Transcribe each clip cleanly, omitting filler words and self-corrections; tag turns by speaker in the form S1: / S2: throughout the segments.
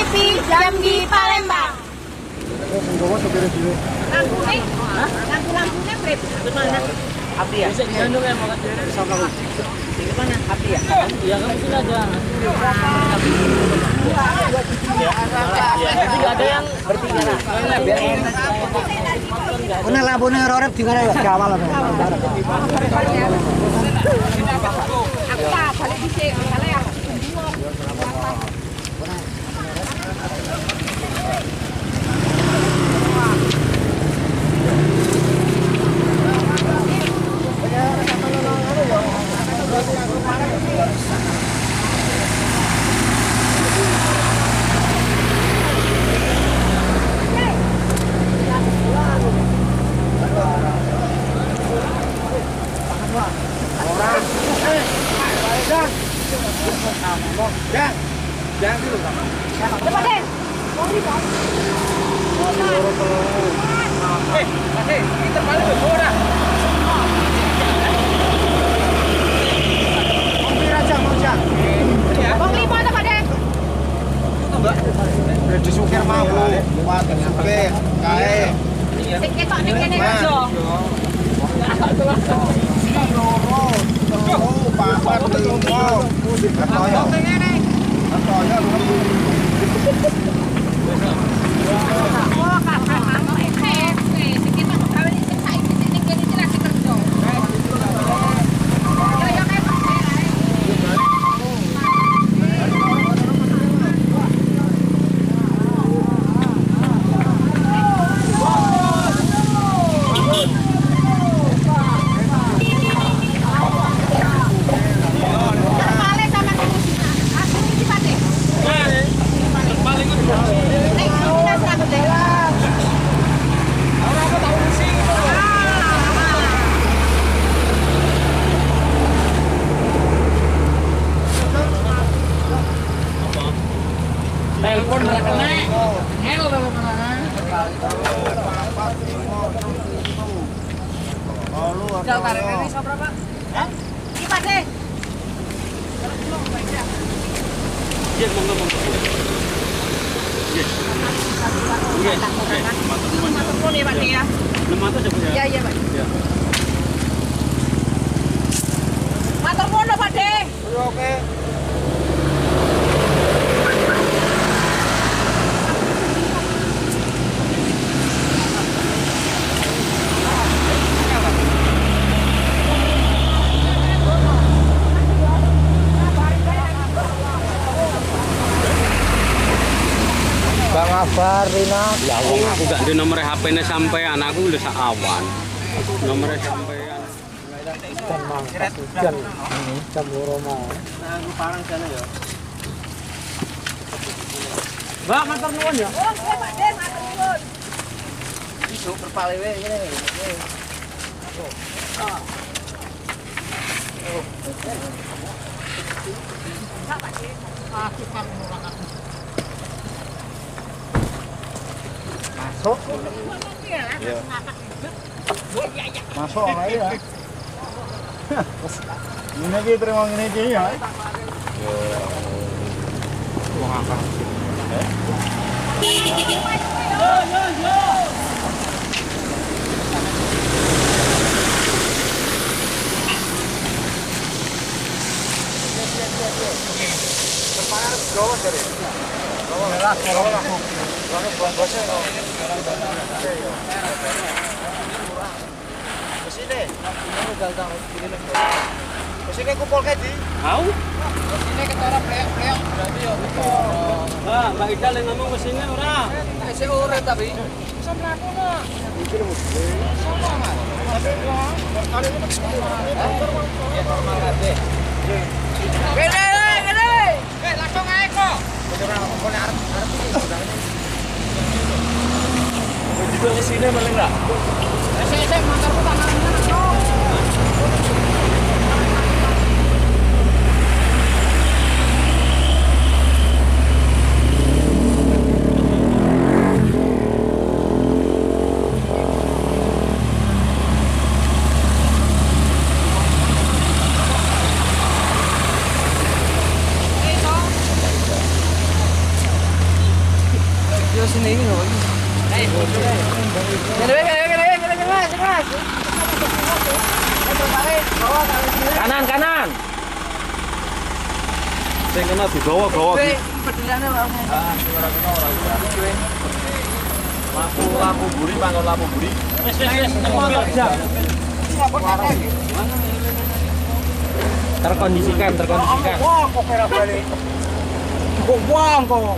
S1: TV Jambi Palembang. Lampu-lampunya berapa? Gimana?
S2: Abdi ya? Bandung ya, mau ke mana? Abdi ya? Iya, kamu sini aja. Tidak ada yang bertiga lah. Biar enak.
S3: Una lampunya rorep di mana ya? Kawal apa?
S1: Aku tak balik di sini. Kalau yang
S3: disukir mau, buat disukir, kae.
S1: ketok ning kene aja.
S3: Papat limo. Katoyo. Katoyo.
S1: Oh, kakak mau sekitar gawe sing saiki ning kene iki lagi kerja. Yo kae
S2: Telepon nggak kena. Hel kalau kena. Udah tarik ini berapa? Hah?
S1: iki Pak De.
S2: Iya, monggo. Iya. Iya.
S1: Matur ya Pak De ya.
S2: 600 ya, Bu ya?
S1: Iya, Pak.
S2: Iya.
S1: Matur nuwun Pak De.
S3: Oke. Bang Abar, Rina.
S2: Ya, wong aku gak di nomor HP-ne sampean, aku udah sawan. Nomornya sampean.
S3: Jam loro mau.
S2: Aku parang sana ya. Mbak, matur nuwun ya.
S1: Oh, Pak De, matur nuwun.
S2: Iso perpalewe ngene.
S3: Masuk. Masuk aja ya. Ini aja terima ini aja ya. Wah, angkat. Kesini kumpul kaji.
S2: Mau?
S3: Kesini ketara pleok-pleok. Berarti ya
S2: Mbak, Mbak Ida yang ngomong ke sini ora.
S3: Saya urut tapi. Bisa melaku nak. Sama mas. Kali ini ya normal aja. Gede. Langsung aja kok. Beneran ngomong arep
S2: Juga ke sini boleh enggak?
S3: saya motorku tangan. sini ini loh.
S2: Kanan, kanan.
S4: Sing kena digawa-gawa iki. Lampu buri panggon lampu buri.
S2: Wis. Terkondisikan.
S3: Wah, kok kira balik. Kok buang kok.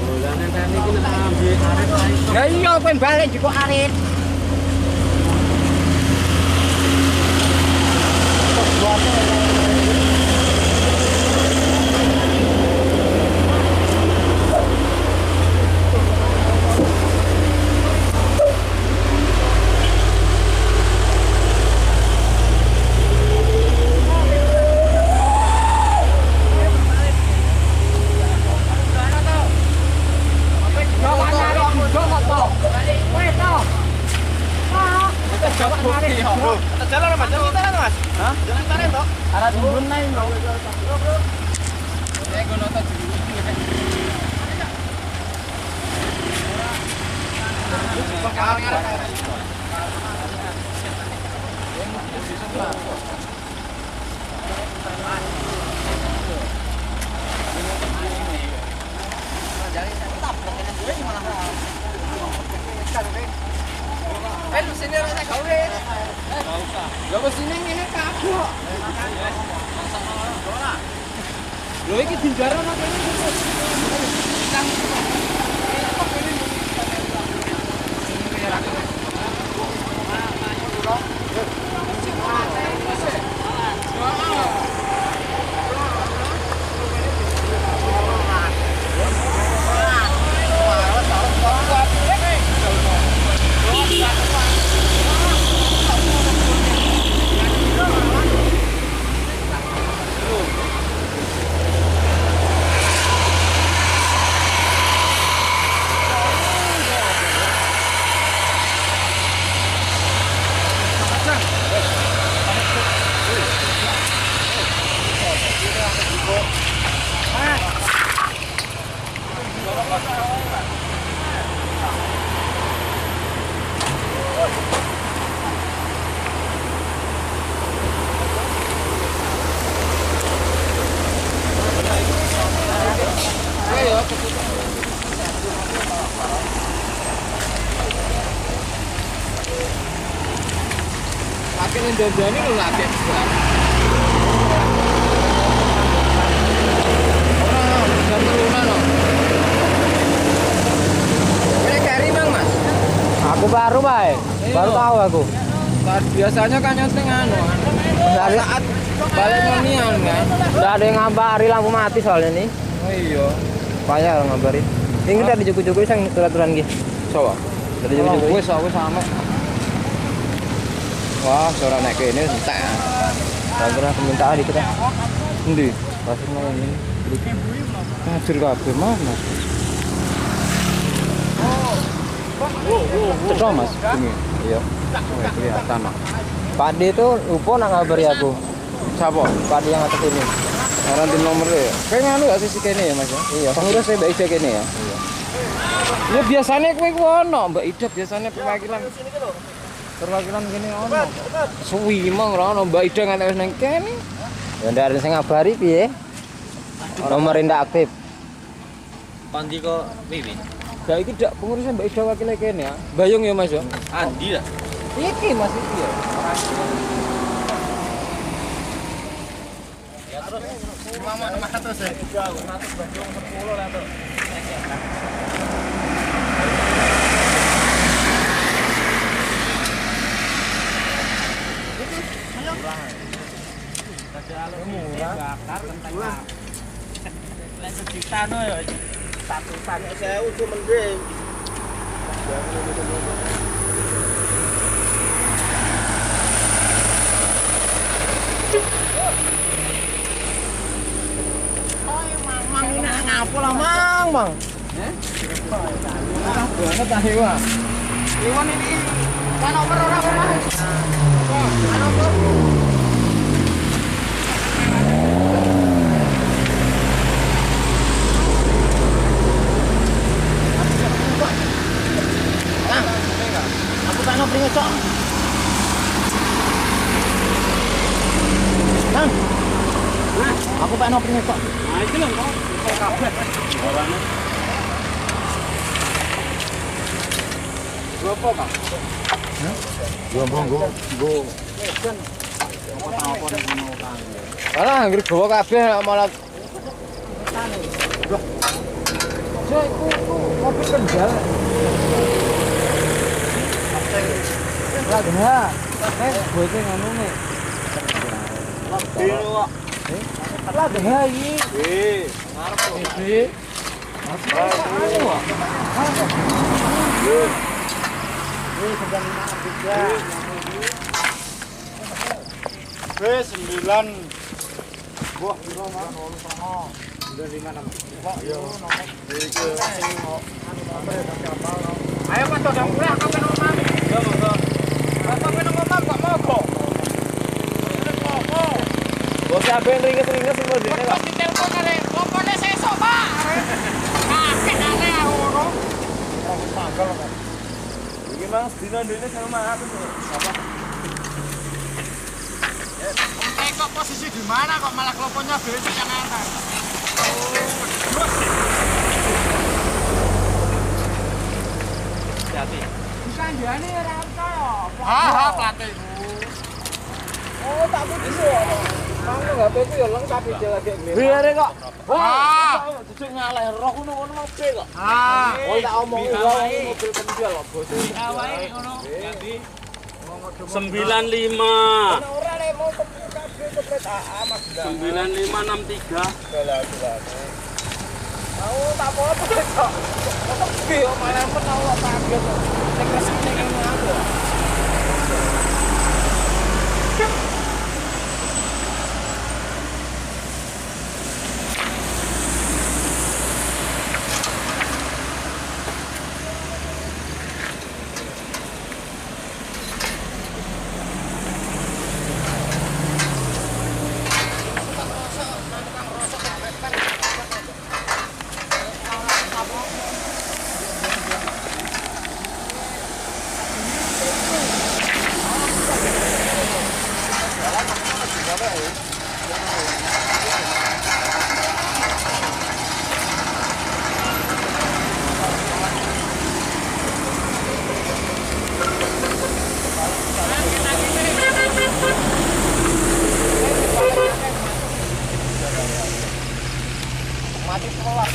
S4: Dolane tani iki nek ambil arep ae.
S3: Ya iya pengen balik juga arit.
S4: Jalan Mas, jalan kita Mas. Hah? Jalan tarik toh.
S2: Arah timbun naik.
S3: Sini rasa gawe. Lah kok sini ngene kabok. Lho iki dinjaro nang kene. Akhirnya janjane lho lagi. Ini dari Mang Mas.
S2: Aku baru, Bay. Baru tahu aku.
S3: Biasanya kan nyenteng anu.
S2: Dari
S3: Saat balik nyonian kan.
S2: udah ada yang ngabari lampu mati soalnya nih.
S3: Oh iya.
S2: Banyak orang ngabari. Ini tadi juku-juku sang turun-turun gitu.
S3: Coba.
S2: Tadi juku-juku.
S3: Wis sampe. Wah, suara naik kene entek.
S2: Pernah permintaan dikit ya.
S3: Endi?
S2: Pasir malam ini.
S3: Hadir kabeh mana?
S2: Cedok, Mas.
S3: Ini.
S2: Iya.
S3: Oh, kelihatan Mas.
S2: Pak D itu lupa nak ngabari aku.
S3: Siapa?
S2: Pak D yang atas ini.
S3: Orang di nomornya ya? Kayak nganu gak sih kene ya Mas ya?
S2: Iya.
S3: Pengurus saya Mbak Ida kene ya?
S2: Iya.
S3: Ya biasanya kowe ku ono Mbak Ida biasanya perwakilan. Perwakilan kene ono. Suwi mong ora ono Mbak Ida nganti wis nang kene.
S2: Ya ndak ada sing ngabari piye? Nomor ndak aktif.
S4: Pandi kok Wiwin.
S3: Gak iki dak pengurusnya Mbak Ida wakile kene ya. Bayung ya Mas ya?
S4: Andi lah.
S3: Iki Mas iki ya. Mang ini ngapa lah Mang, Bang? Banget ah hewa. Iwan ini kan over ora apa Mas? Kan over.
S2: Aku pengen opening kok.
S4: Nah, itu lho kok. Kabeh. Orane.
S3: Gua apa, Kang?
S5: Gua monggo.
S3: Alah, anggere gawa kabeh malah mobil kendal. Lah, nah. Bote ngono nih.
S4: Dino kok.
S3: Lah, nah iki.
S4: Ngarep kok. Wis 9. Wah, piro Mas? 956. Kok yo.
S3: Ayo Mas dodong mulai aku pengen ngomong.
S4: Yo monggo.
S3: Bapak pengen ngomong kok mogok.
S4: Kok sampe ringes-ringes sing modene kok.
S3: Pas ditelepon arek, opone sesuk, Pak. Kakek arek aku ngono.
S4: Iki Mas dino ndene 1.500 apa?
S3: Kok posisi di mana kok malah kloponya besok yang atas.
S4: Hati.
S3: Bukan jane ora percaya. Ha plate. Oh, tak video. Mang HP ku ya lengkap iki lagi ngene.
S4: Biare kok.
S3: Ah.
S4: Jujur ngaleh roh ngono mobil kok.
S3: Ah.
S4: Oh tak omong mobil penjual kok bos.
S2: Awake ngono. Ganti.
S4: 95.
S3: Ora nek mau kabeh kepret AA Mas.
S4: 9563.
S3: Mau tak apa-apa kok. Tapi yo malah menawa kaget kok. Nek resine ngono aku. Mati semua.